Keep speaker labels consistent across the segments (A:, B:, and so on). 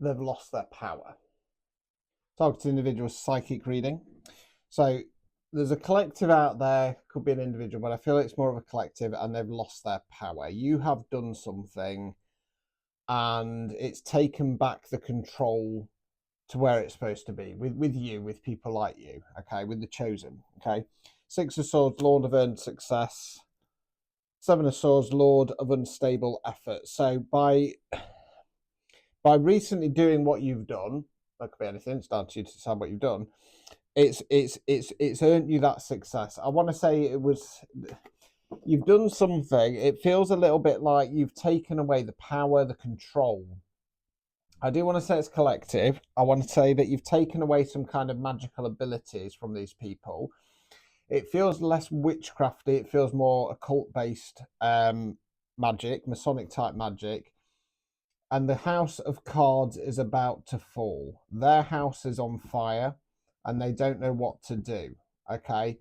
A: they've lost their power. Targeted individuals, psychic reading. So there's a collective out there, could be an individual, but I feel it's more of a collective, and they've lost their power. You have done something and it's taken back the control to where it's supposed to be with you, with people like you, okay, with the chosen, okay. Six of Swords, Lord of earned success. Seven of Swords, Lord of unstable effort. So by recently doing what you've done, that could be anything, it's down to you to decide what you've done, it's earned you that success. I want to say it was, you've done something. It feels a little bit like you've taken away the power, the control. I do want to say it's collective. I want to say that you've taken away some kind of magical abilities from these people. It feels less witchcrafty. It feels more occult-based magic, Masonic type magic. And the House of Cards is about to fall. Their house is on fire and they don't know what to do, okay?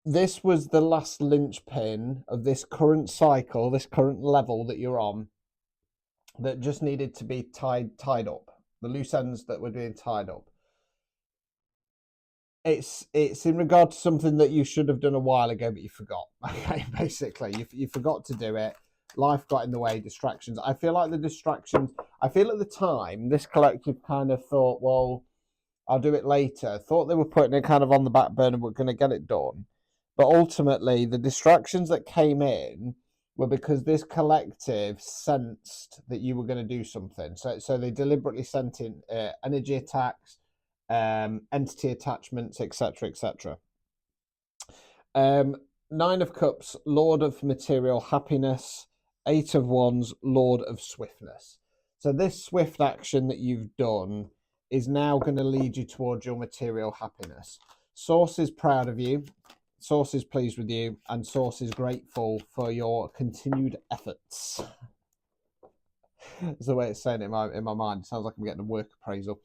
A: This was the last linchpin of this current cycle, this current level that you're on, that just needed to be tied up. The loose ends that were being tied up. It's in regard to something that you should have done a while ago, but you forgot. Okay, basically, you forgot to do it. Life got in the way, distractions. I feel like the distractions, I feel at the time, this collective kind of thought, well, I'll do it later. Thought they were putting it kind of on the back burner, we're going to get it done. But ultimately, the distractions that came in were because this collective sensed that you were going to do something. So they deliberately sent in energy attacks, entity attachments, etc., etc. Nine of Cups, Lord of material happiness. Eight of Wands, Lord of swiftness. So this swift action that you've done is now going to lead you towards your material happiness. Source is proud of you. Source is pleased with you, and Source is grateful for your continued efforts. That's the way it's saying it in my mind. It sounds like I'm getting a work appraisal.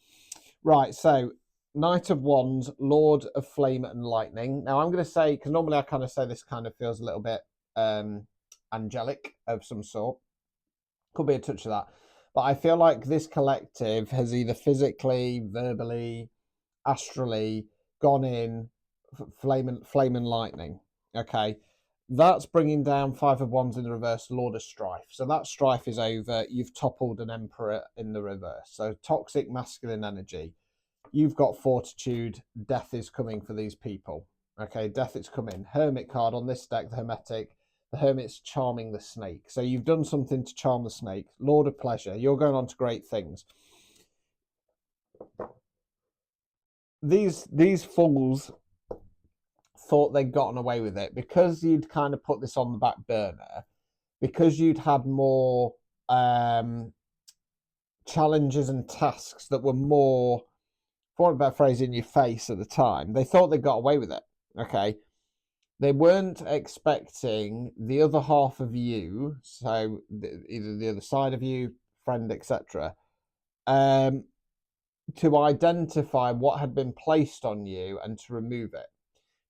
A: Right, so Knight of Wands, Lord of Flame and Lightning. Now I'm going to say, because normally I kind of say this kind of feels a little bit angelic of some sort. Could be a touch of that. But I feel like this collective has either physically, verbally, astrally gone in flame and lightning. Okay, that's bringing down Five of Wands in the reverse, Lord of Strife. So that strife is over. You've toppled an Emperor in the reverse. So toxic masculine energy. You've got fortitude. Death is coming for these people. Okay, death is coming. Hermit card on this deck, the Hermetic. The Hermit's charming the snake. So you've done something to charm the snake. Lord of pleasure. You're going on to great things. These fools thought they'd gotten away with it because you'd kind of put this on the back burner, because you'd had more challenges and tasks that were more, for want of a better phrase, in your face at the time. They thought they got away with it. Okay, they weren't expecting the other half of you, so either the other side of you, friend, etc., to identify what had been placed on you and to remove it,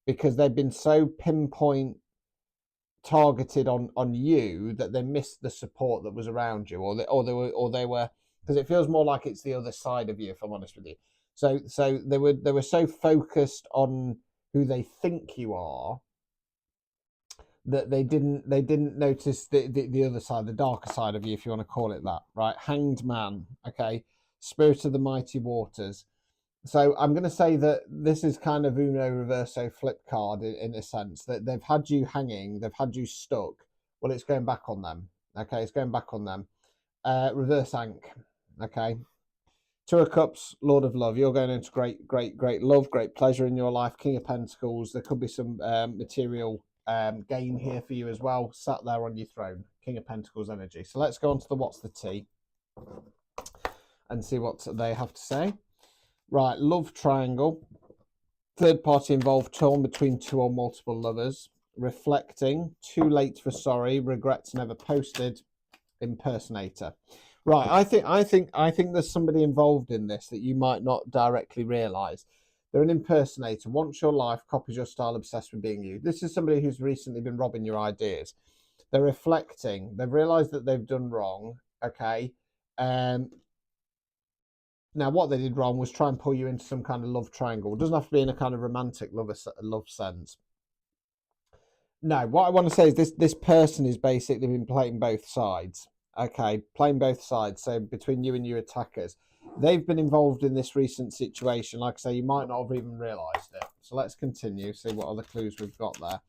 A: because they've been so pinpoint targeted on you that they missed the support that was around you, or they were, because it feels more like it's the other side of you, if I'm honest with you. So they were so focused on who they think you are that they didn't notice the other side, the darker side of you, if you want to call it that, right? Hanged Man, okay, Spirit of the Mighty Waters. So I'm going to say that this is kind of Uno Reverso flip card in a sense, that they've had you hanging, they've had you stuck. Well, it's going back on them. Okay, it's going back on them. Reverse Ankh. Okay. Two of Cups, Lord of Love. You're going into great love, great pleasure in your life. King of Pentacles. There could be some material gain here for you as well, sat there on your throne. King of Pentacles energy. So let's go on to the What's the Tea and see what they have to say. Right, love triangle. Third party involved, torn between two or multiple lovers. Reflecting, too late for sorry, regrets never posted, impersonator. Right, I think there's somebody involved in this that you might not directly realise. They're an impersonator, wants your life, copies your style, obsessed with being you. This is somebody who's recently been robbing your ideas. They're reflecting. They've realised that they've done wrong, okay? Now, what they did wrong was try and pull you into some kind of love triangle. It doesn't have to be in a kind of romantic love sense. No, what I want to say is this person is basically been playing both sides. Okay, playing both sides. So between you and your attackers, they've been involved in this recent situation. Like I say, you might not have even realised it. So let's continue. See what other clues we've got there.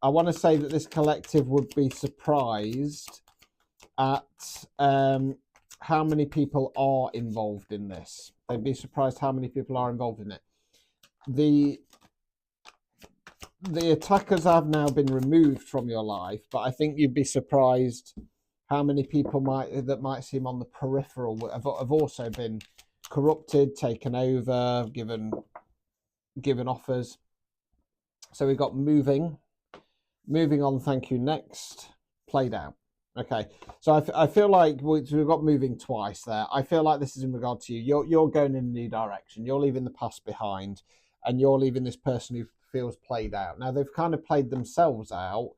A: I want to say that this collective would be surprised at how many people are involved in this. They'd be surprised how many people are involved in it. The attackers have now been removed from your life, but I think you'd be surprised how many people might seem on the peripheral have also been corrupted, taken over, given offers. So we've got moving on. Thank you. Next, played out. Okay, so I feel like we've got moving twice there. I feel like this is in regard to you. You're going in a new direction. You're leaving the past behind, and you're leaving this person who feels played out. Now they've kind of played themselves out,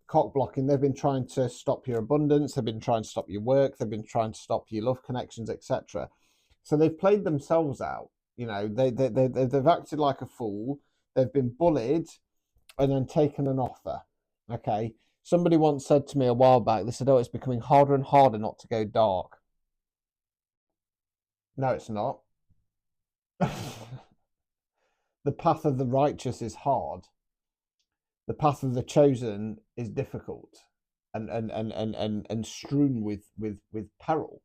A: cock blocking. They've been trying to stop your abundance. They've been trying to stop your work. They've been trying to stop your love connections, etc. So they've played themselves out. You know, they've acted like a fool. They've been bullied, and then taken an offer. Okay. Somebody once said to me a while back, they said, oh, it's becoming harder and harder not to go dark. No, it's not. The path of the righteous is hard. The path of the chosen is difficult and strewn with peril.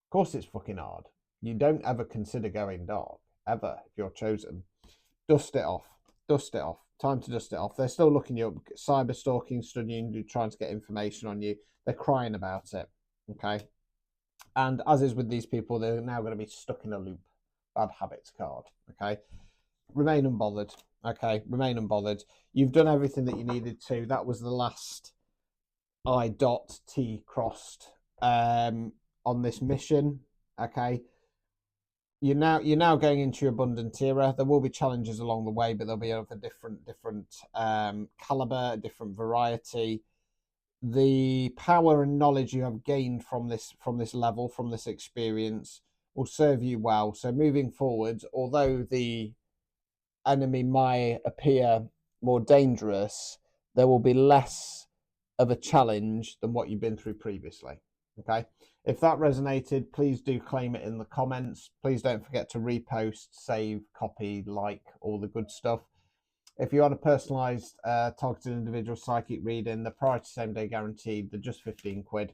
A: Of course it's fucking hard. You don't ever consider going dark, ever, if you're chosen. Dust it off. Dust it off. Time to dust it off. They're still looking you up, cyber stalking, studying, trying to get information on you. They're crying about it. Okay. And as is with these people, they're now going to be stuck in a loop. Bad habits card. Okay. Remain unbothered. Okay. Remain unbothered. You've done everything that you needed to. That was the last I dot T crossed on this mission. Okay. You're now going into your abundant era. There will be challenges along the way, but there'll be of a different caliber, different variety. The power and knowledge you have gained from this level, from this experience, will serve you well. So moving forward, although the enemy might appear more dangerous, there will be less of a challenge than what you've been through previously. Okay. If that resonated, please do claim it in the comments. Please don't forget to repost, save, copy, like, all the good stuff. If you want a personalised targeted individual psychic reading, the priority same day guaranteed, they're just 15 quid.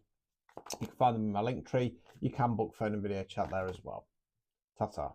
A: You can find them in my link tree. You can book phone and video chat there as well. Ta-ta.